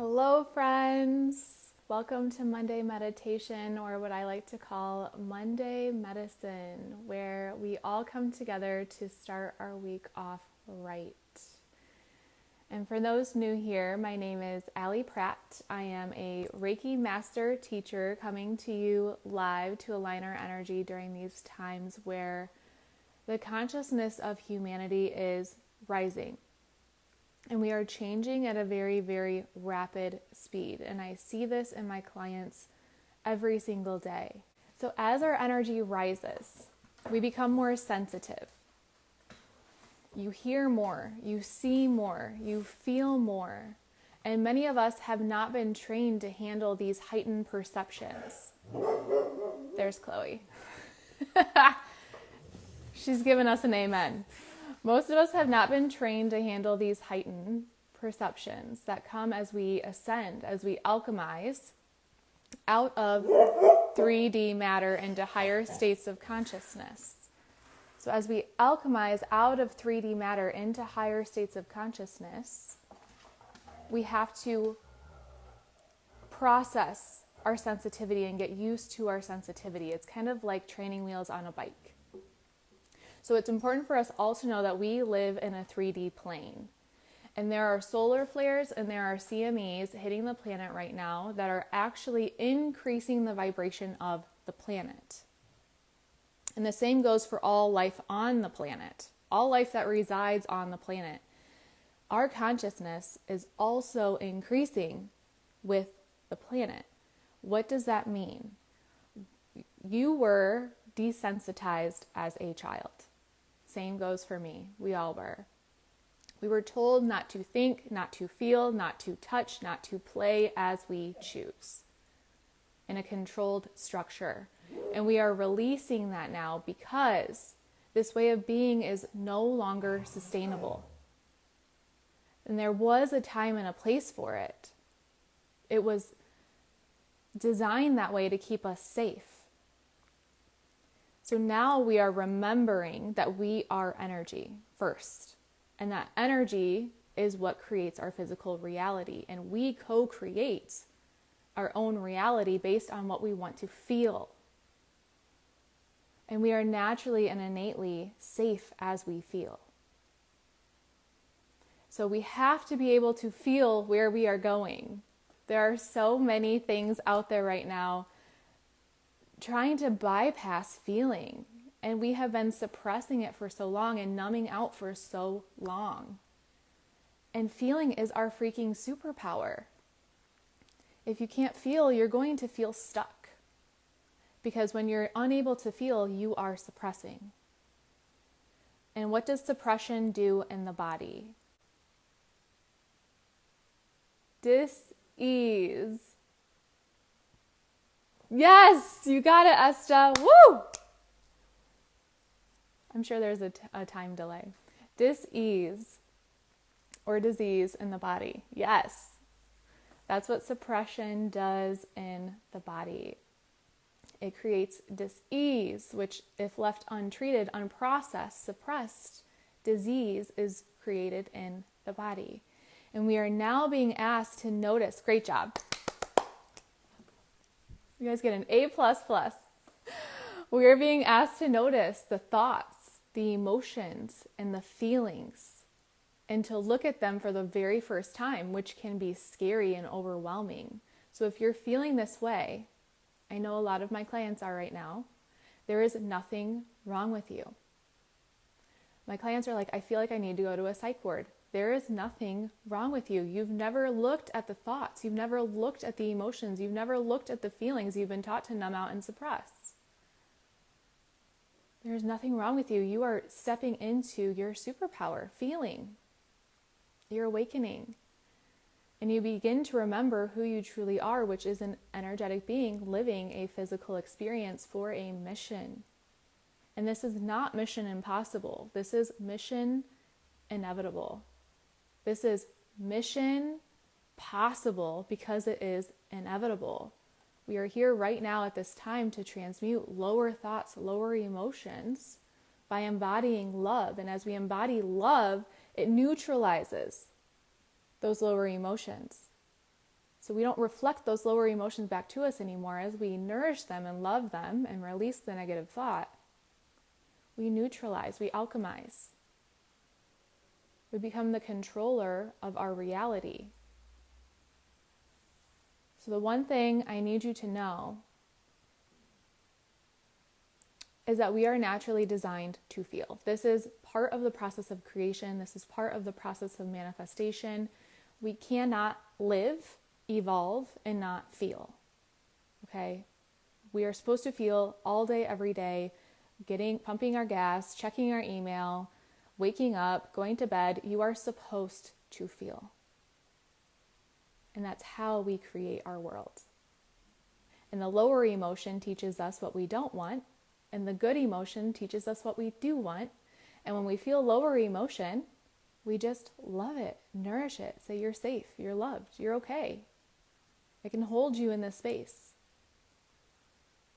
Hello, friends. Welcome to Monday Meditation, or what I like to call Monday Medicine, where we all come together to start our week off right. And for those new here, my name is Allie Pratt. I am a Reiki master teacher coming to you live to align our energy during these times where the consciousness of humanity is rising. And we are changing at a very, very rapid speed. And I see this in my clients every single day. So as our energy rises, we become more sensitive. You hear more, you see more, you feel more. And many of us have not been trained to handle these heightened perceptions. There's Chloe. She's given us an amen. Most of us have not been trained to handle these heightened perceptions that come as we ascend, as we alchemize out of 3D matter into higher states of consciousness. So as we alchemize out of 3D matter into higher states of consciousness, we have to process our sensitivity and get used to our sensitivity. It's kind of like training wheels on a bike. So it's important for us all to know that we live in a 3D plane. And there are solar flares and there are CMEs hitting the planet right now that are actually increasing the vibration of the planet. And the same goes for all life on the planet, all life that resides on the planet. Our consciousness is also increasing with the planet. What does that mean? You were desensitized as a child. Same goes for me. We all were. We were told not to think, not to feel, not to touch, not to play as we choose in a controlled structure. And we are releasing that now because this way of being is no longer sustainable. And there was a time and a place for it. It was designed that way to keep us safe. So now we are remembering that we are energy first. And that energy is what creates our physical reality. And we co-create our own reality based on what we want to feel. And we are naturally and innately safe as we feel. So we have to be able to feel where we are going. There are so many things out there right now trying to bypass feeling, and we have been suppressing it for so long and numbing out for so long. And feeling is our freaking superpower. If you can't feel, you're going to feel stuck, because when you're unable to feel, you are suppressing. And what does suppression do in the body? Dis-ease. Yes, you got it, Esta. Woo! I'm sure there's a time delay. Dis-ease or disease in the body. Yes, that's what suppression does in the body. It creates dis-ease, which if left untreated, unprocessed, suppressed, disease is created in the body. And we are now being asked to notice. Great job. You guys get an A++. We are being asked to notice the thoughts, the emotions, and the feelings, and to look at them for the very first time, which can be scary and overwhelming. So if you're feeling this way, I know a lot of my clients are right now, there is nothing wrong with you. My clients are like, I feel like I need to go to a psych ward. There is nothing wrong with you. You've never looked at the thoughts. You've never looked at the emotions. You've never looked at the feelings you've been taught to numb out and suppress. There's nothing wrong with you. You are stepping into your superpower, feeling. You're awakening. And you begin to remember who you truly are, which is an energetic being living a physical experience for a mission. And this is not mission impossible. This is mission inevitable. This is mission possible because it is inevitable. We are here right now at this time to transmute lower thoughts, lower emotions by embodying love. And as we embody love, it neutralizes those lower emotions. So we don't reflect those lower emotions back to us anymore. As we nourish them and love them and release the negative thought, we neutralize, we alchemize. We become the controller of our reality. So the one thing I need you to know is that we are naturally designed to feel. This is part of the process of creation. This is part of the process of manifestation. We cannot live, evolve, and not feel. Okay? We are supposed to feel all day, every day, pumping our gas, checking our email, waking up, going to bed. You are supposed to feel. And that's how we create our world. And the lower emotion teaches us what we don't want, and the good emotion teaches us what we do want. And when we feel lower emotion, we just love it, nourish it, say you're safe, you're loved, you're okay. I can hold you in this space.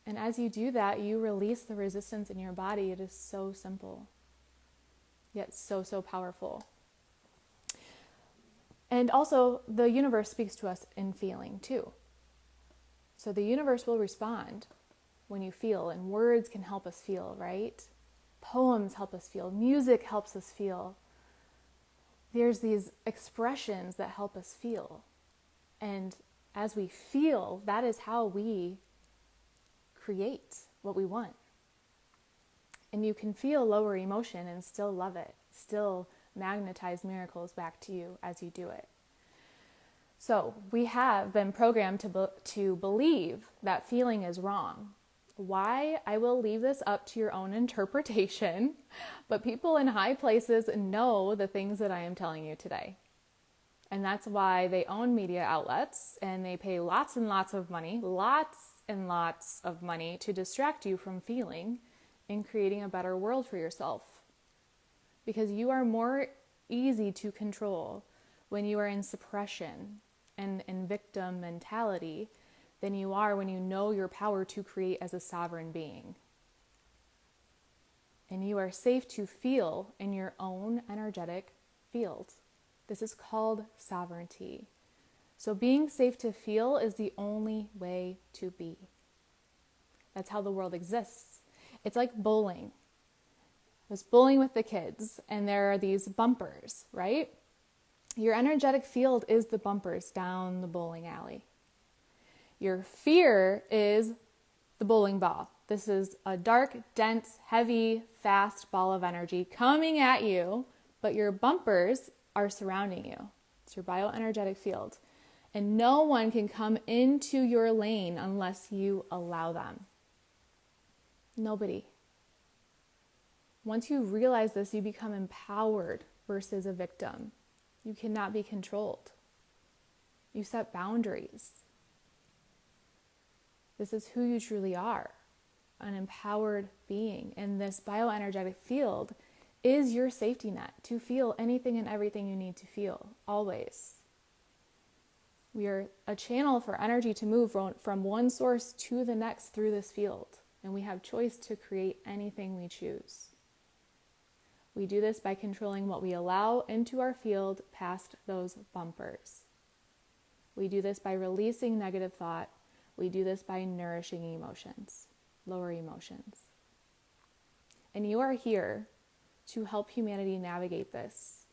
And as you do that, you release the resistance in your body. It is so simple, yet so, so powerful. And also, the universe speaks to us in feeling too. So the universe will respond when you feel, and words can help us feel, right? Poems help us feel. Music helps us feel. There's these expressions that help us feel. And as we feel, that is how we create what we want. And you can feel lower emotion and still love it, still magnetize miracles back to you as you do it. So we have been programmed to believe that feeling is wrong. Why? I will leave this up to your own interpretation, but people in high places know the things that I am telling you today. And that's why they own media outlets and they pay lots and lots of money to distract you from feeling and creating a better world for yourself. Because you are more easy to control when you are in suppression and in victim mentality than you are when you know your power to create as a sovereign being. And you are safe to feel in your own energetic field. This is called sovereignty. So being safe to feel is the only way to be. That's how the world exists. It's like bowling. I was bowling with the kids, and there are these bumpers, right? Your energetic field is the bumpers down the bowling alley. Your fear is the bowling ball. This is a dark, dense, heavy, fast ball of energy coming at you, but your bumpers are surrounding you. It's your bioenergetic field. And no one can come into your lane unless you allow them. Nobody. Once you realize this, you become empowered versus a victim. You cannot be controlled. You set boundaries. This is who you truly are, an empowered being. And this bioenergetic field is your safety net to feel anything and everything you need to feel, always. We are a channel for energy to move from one source to the next through this field. And we have choice to create anything we choose. We do this by controlling what we allow into our field past those bumpers. We do this by releasing negative thought. We do this by nourishing emotions, lower emotions. And you are here to help humanity navigate this.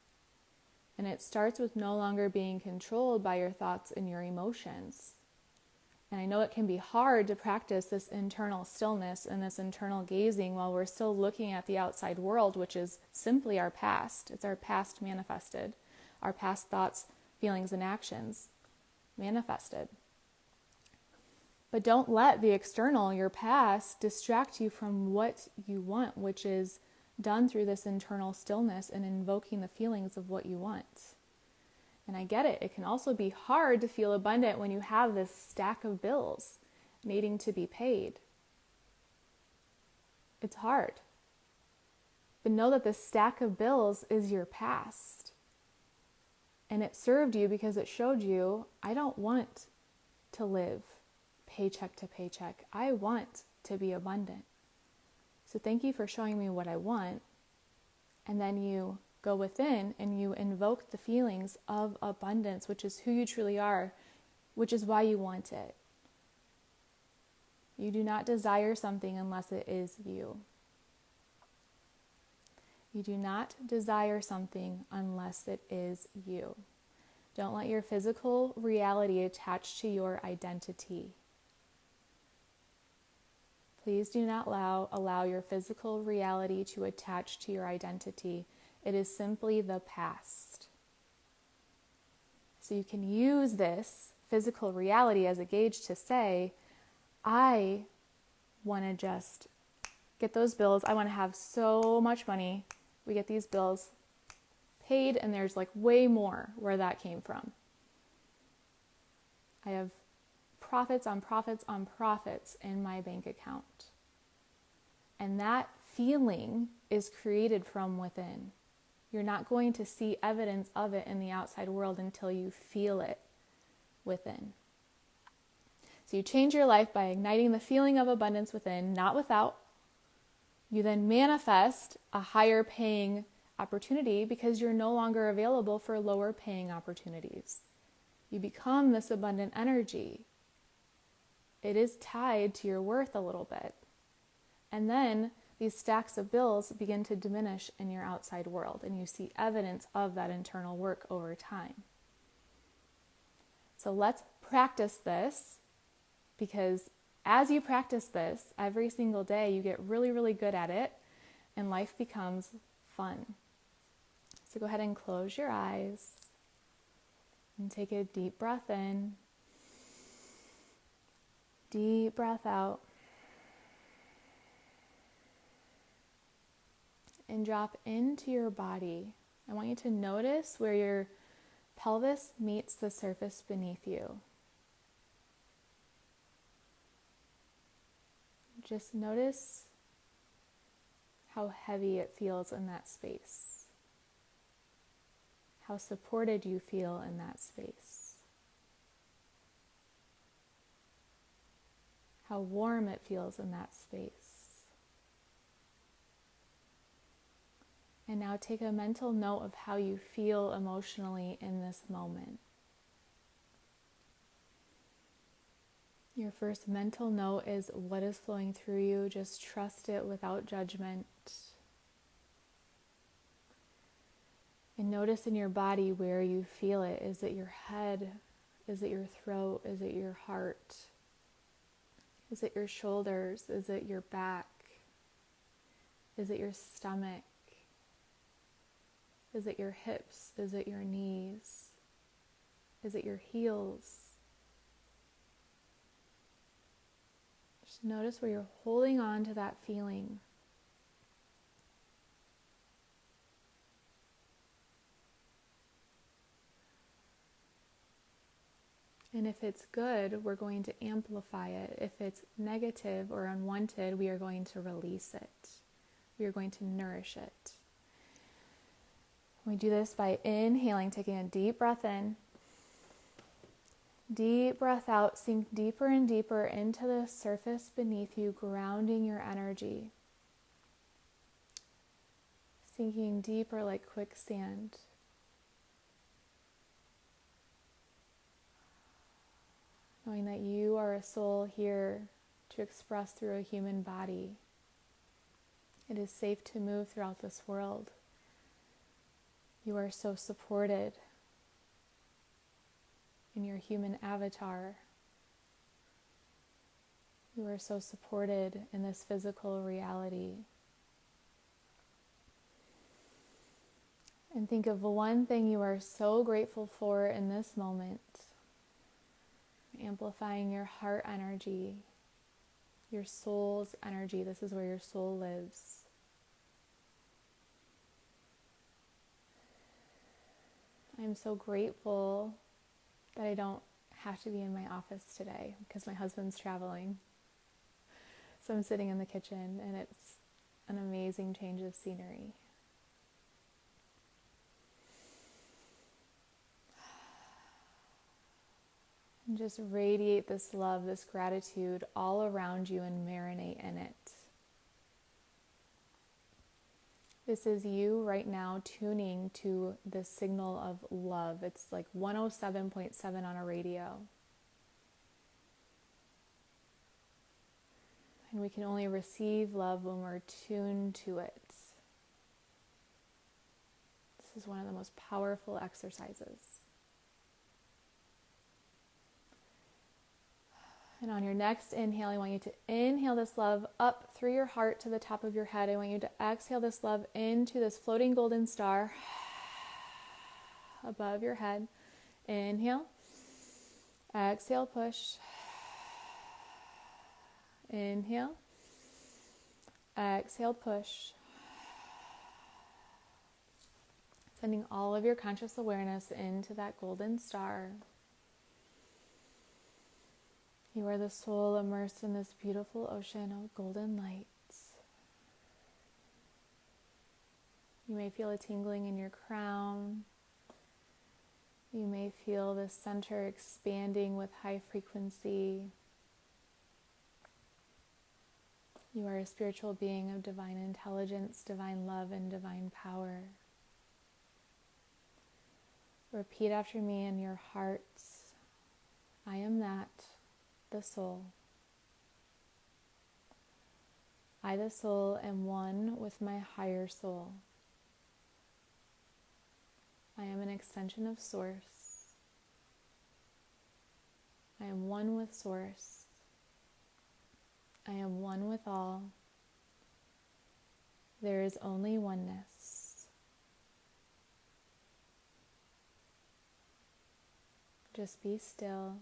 And it starts with no longer being controlled by your thoughts and your emotions. And I know it can be hard to practice this internal stillness and this internal gazing while we're still looking at the outside world, which is simply our past. It's our past manifested, our past thoughts, feelings, and actions manifested. But don't let the external, your past, distract you from what you want, which is done through this internal stillness and invoking the feelings of what you want. And I get it. It can also be hard to feel abundant when you have this stack of bills needing to be paid. It's hard. But know that this stack of bills is your past. And it served you because it showed you, I don't want to live paycheck to paycheck. I want to be abundant. So thank you for showing me what I want. And then you go within and you invoke the feelings of abundance, which is who you truly are. which is why you want it. You do not desire something unless it is you. You do not desire something unless it is you. Don't let your physical reality attach to your identity. Please do not allow your physical reality to attach to your identity. It is simply the past. So you can use this physical reality as a gauge to say, I want to just get those bills. I want to have so much money. We get these bills paid, and there's like way more where that came from. I have profits on profits on profits in my bank account. And that feeling is created from within. You're not going to see evidence of it in the outside world until you feel it within. So you change your life by igniting the feeling of abundance within, not without. You then manifest a higher paying opportunity because you're no longer available for lower paying opportunities. You become this abundant energy. It is tied to your worth a little bit. And then these stacks of bills begin to diminish in your outside world, and you see evidence of that internal work over time. So let's practice this, because as you practice this every single day, you get really, really good at it, and life becomes fun. So go ahead and close your eyes and take a deep breath in, deep breath out, and drop into your body. I want you to notice where your pelvis meets the surface beneath you. Just notice how heavy it feels in that space, how supported you feel in that space, how warm it feels in that space. And now take a mental note of how you feel emotionally in this moment. Your first mental note is what is flowing through you. Just trust it without judgment. And notice in your body where you feel it. Is it your head? Is it your throat? Is it your heart? Is it your shoulders? Is it your back? Is it your stomach? Is it your hips? Is it your knees? Is it your heels? Just notice where you're holding on to that feeling. And if it's good, we're going to amplify it. If it's negative or unwanted, we are going to release it. We are going to nourish it. We do this by inhaling, taking a deep breath in, deep breath out, sink deeper and deeper into the surface beneath you, grounding your energy, sinking deeper like quicksand. Knowing that you are a soul here to express through a human body. It is safe to move throughout this world. You are so supported in your human avatar. You are so supported in this physical reality. And think of one thing you are so grateful for in this moment. Amplifying your heart energy, your soul's energy. This is where your soul lives. I'm so grateful that I don't have to be in my office today because my husband's traveling. So I'm sitting in the kitchen, and it's an amazing change of scenery. And just radiate this love, this gratitude all around you and marinate in it. This is you right now tuning to the signal of love. It's like 107.7 on a radio. And we can only receive love when we're tuned to it. This is one of the most powerful exercises. And on your next inhale, I want you to inhale this love up through your heart to the top of your head. I want you to exhale this love into this floating golden star above your head. Inhale. Exhale, push. Inhale. Exhale, push. Sending all of your conscious awareness into that golden star. You are the soul immersed in this beautiful ocean of golden lights. You may feel a tingling in your crown. You may feel the center expanding with high frequency. You are a spiritual being of divine intelligence, divine love, and divine power. Repeat after me in your hearts. I am that, the soul. I, the soul, am one with my higher soul. I am an extension of Source. I am one with Source. I am one with all. There is only oneness. Just be still.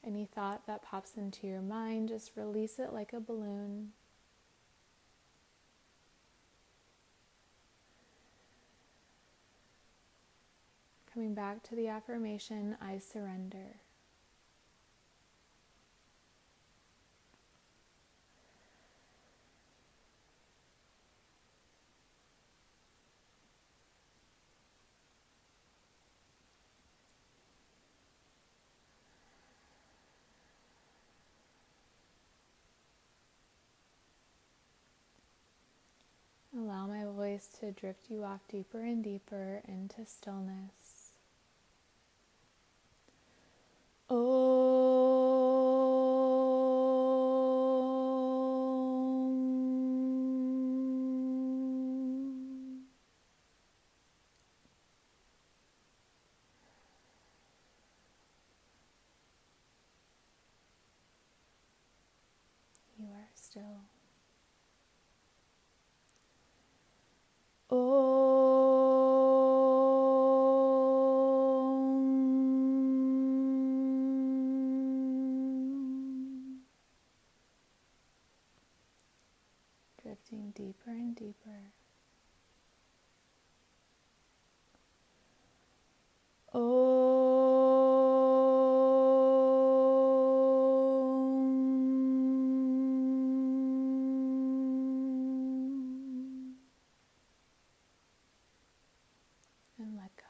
Any thought that pops into your mind, just release it like a balloon. Coming back to the affirmation, I surrender. Allow my voice to drift you off deeper and deeper into stillness. You are still. Drifting deeper and deeper. And let go.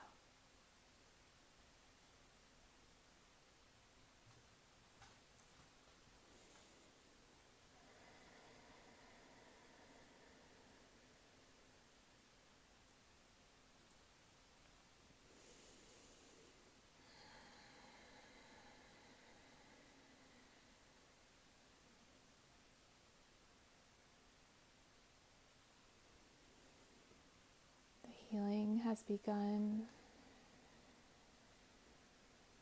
Healing has begun.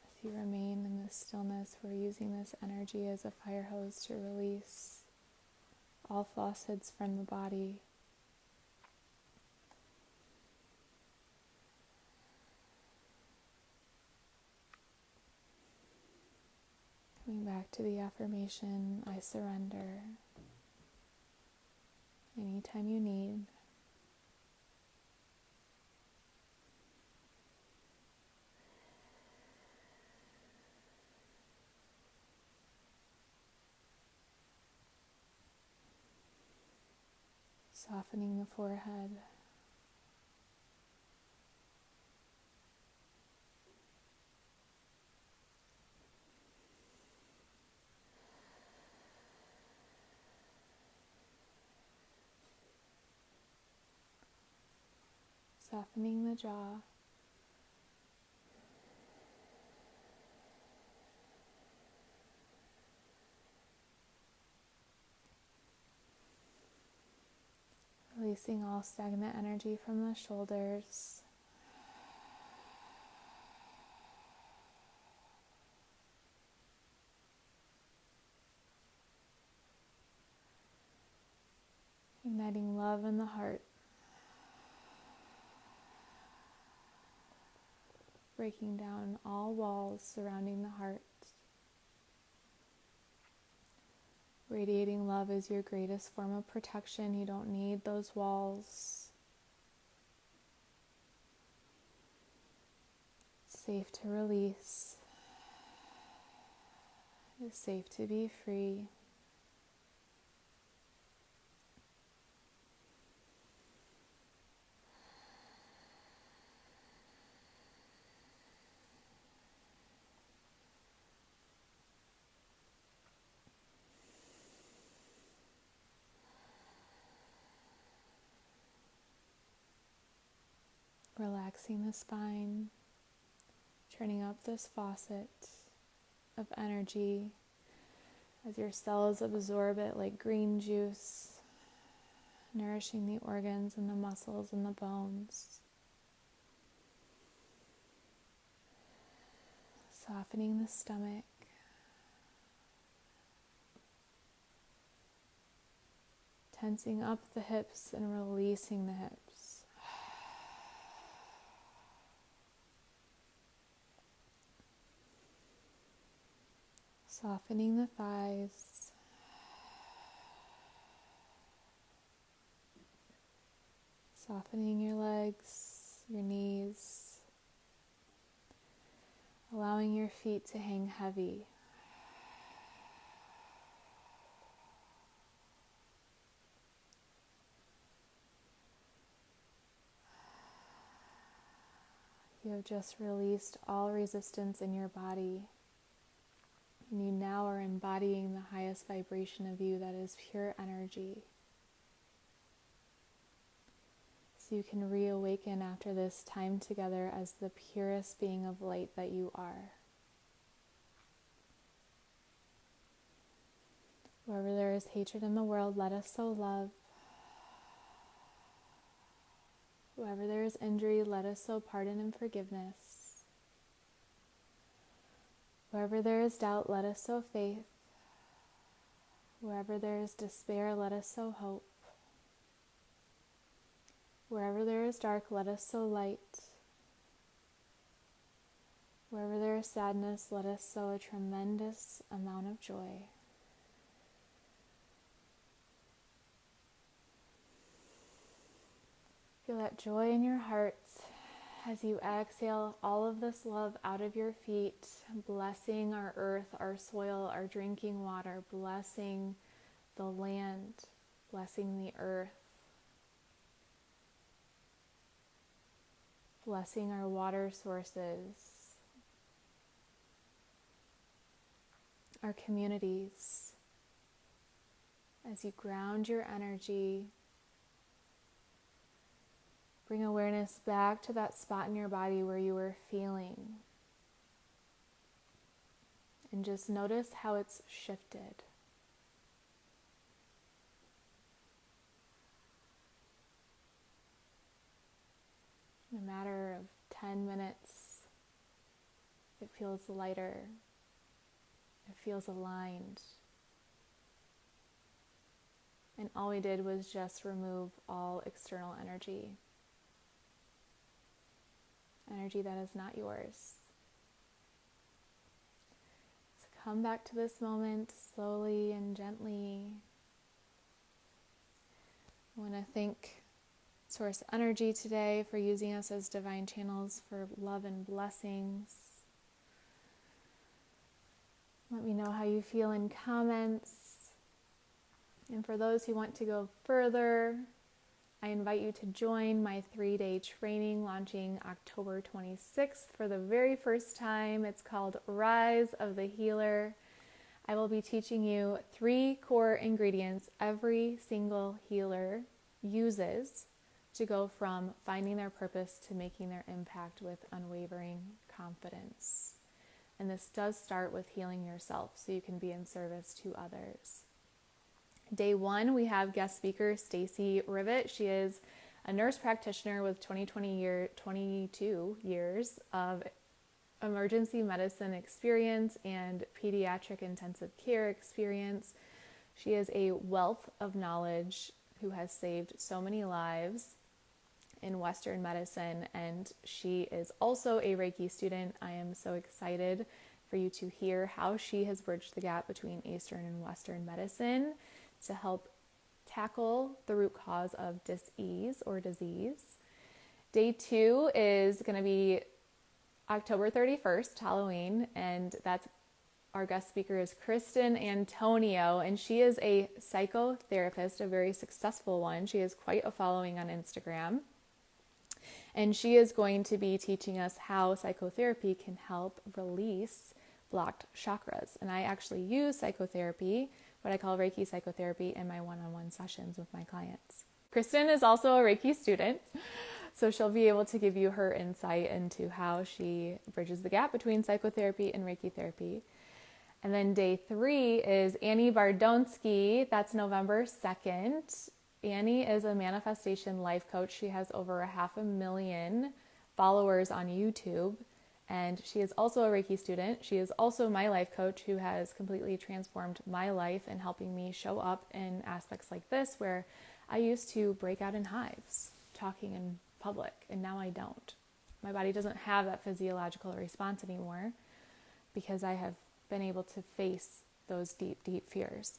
As you remain in this stillness, we're using this energy as a fire hose to release all falsehoods from the body. Coming back to the affirmation, I surrender. Anytime you need. Softening the forehead. Softening the jaw. Releasing all stagnant energy from the shoulders. Igniting love in the heart. Breaking down all walls surrounding the heart. Radiating love is your greatest form of protection. You don't need those walls. It's safe to release. It's safe to be free. Relaxing the spine, turning up this faucet of energy as your cells absorb it like green juice, nourishing the organs and the muscles and the bones. Softening the stomach. Tensing up the hips and releasing the hips. Softening the thighs. Softening your legs, your knees. Allowing your feet to hang heavy. You have just released all resistance in your body. And you now are embodying the highest vibration of you, that is pure energy. So you can reawaken after this time together as the purest being of light that you are. Wherever there is hatred in the world, let us sow love. Wherever there is injury, let us sow pardon and forgiveness. Wherever there is doubt, let us sow faith. Wherever there is despair, let us sow hope. Wherever there is dark, let us sow light. Wherever there is sadness, let us sow a tremendous amount of joy. Feel that joy in your heart as you exhale all of this love out of your feet, blessing our earth, our soil, our drinking water, blessing the land, blessing the earth, blessing our water sources, our communities. As you ground your energy, bring awareness back to that spot in your body where you were feeling. And just notice how it's shifted. In a matter of 10 minutes, it feels lighter. It feels aligned. And all we did was just remove all external energy. Energy that is not yours. So come back to this moment slowly and gently. I want to thank Source Energy today for using us as divine channels for love and blessings. Let me know how you feel in comments. And for those who want to go further, I invite you to join my 3-day training launching October 26th for the very first time. It's called Rise of the Healer. I will be teaching you 3 core ingredients every single healer uses to go from finding their purpose to making their impact with unwavering confidence. And this does start with healing yourself so you can be in service to others. Day 1, we have guest speaker Stacy Rivet. She is a nurse practitioner with 22 years of emergency medicine experience and pediatric intensive care experience. She is a wealth of knowledge who has saved so many lives in Western medicine, and she is also a Reiki student. I am so excited for you to hear how she has bridged the gap between Eastern and Western medicine to help tackle the root cause of dis-ease or disease. Day 2 is going to be October 31st, Halloween, and that's our guest speaker is Kristen Antonio, and she is a psychotherapist, a very successful one. She has quite a following on Instagram, and she is going to be teaching us how psychotherapy can help release blocked chakras. And I actually use psychotherapy, what I call Reiki psychotherapy, in my one-on-one sessions with my clients. Kristen is also a Reiki student, so she'll be able to give you her insight into how she bridges the gap between psychotherapy and Reiki therapy. And then day 3 is Annie Bardonsky. That's November 2nd. Annie is a manifestation life coach. She has over 500,000 followers on YouTube. And she is also a Reiki student. She is also my life coach who has completely transformed my life and helping me show up in aspects like this where I used to break out in hives talking in public, and now I don't. My body doesn't have that physiological response anymore because I have been able to face those deep, deep fears.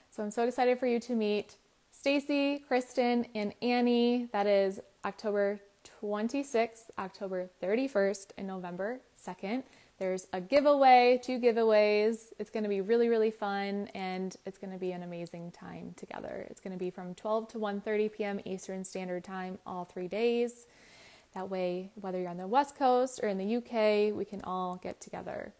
So I'm so excited for you to meet Stacy, Kristen, and Annie. That is October 26th, October 31st, and November 2nd. There's a giveaway, 2 giveaways. It's going to be really, really fun, and it's going to be an amazing time together. It's going to be from 12 to 1:30 p.m. Eastern Standard Time all 3 days. That way, whether you're on the West Coast or in the UK, we can all get together.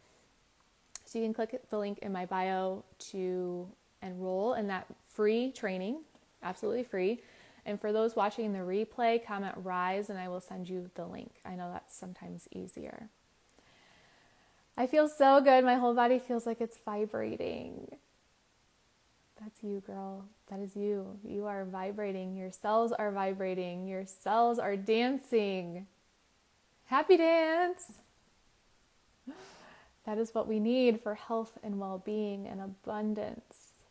So you can click the link in my bio to enroll in that free training, absolutely free. And for those watching the replay, comment RISE and I will send you the link. I know that's sometimes easier. I feel so good. My whole body feels like it's vibrating. That's you, girl. That is you. You are vibrating. Your cells are vibrating. Your cells are dancing. Happy dance. That is what we need for health and well-being and abundance.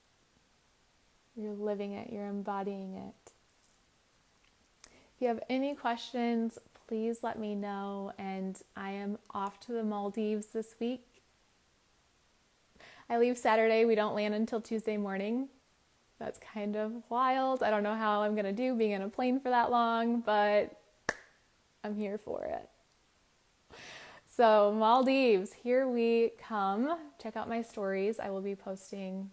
You're living it. You're embodying it. If you have any questions, please let me know. And I am off to the Maldives this week. I leave Saturday. We don't land until Tuesday morning. That's kind of wild. I don't know how I'm going to do being in a plane for that long, but I'm here for it. So Maldives, here we come. Check out my stories. I will be posting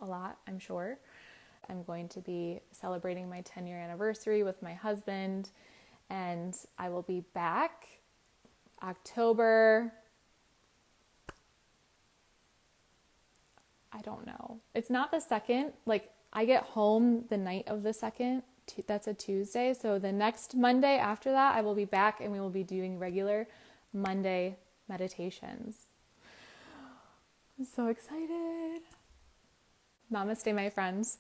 a lot, I'm sure. I'm going to be celebrating my 10-year anniversary with my husband, and I will be back October. I don't know. It's not the 2nd. Like, I get home the night of the 2nd. That's a Tuesday. So the next Monday after that, I will be back and we will be doing regular Monday meditations. I'm so excited. Namaste, my friends.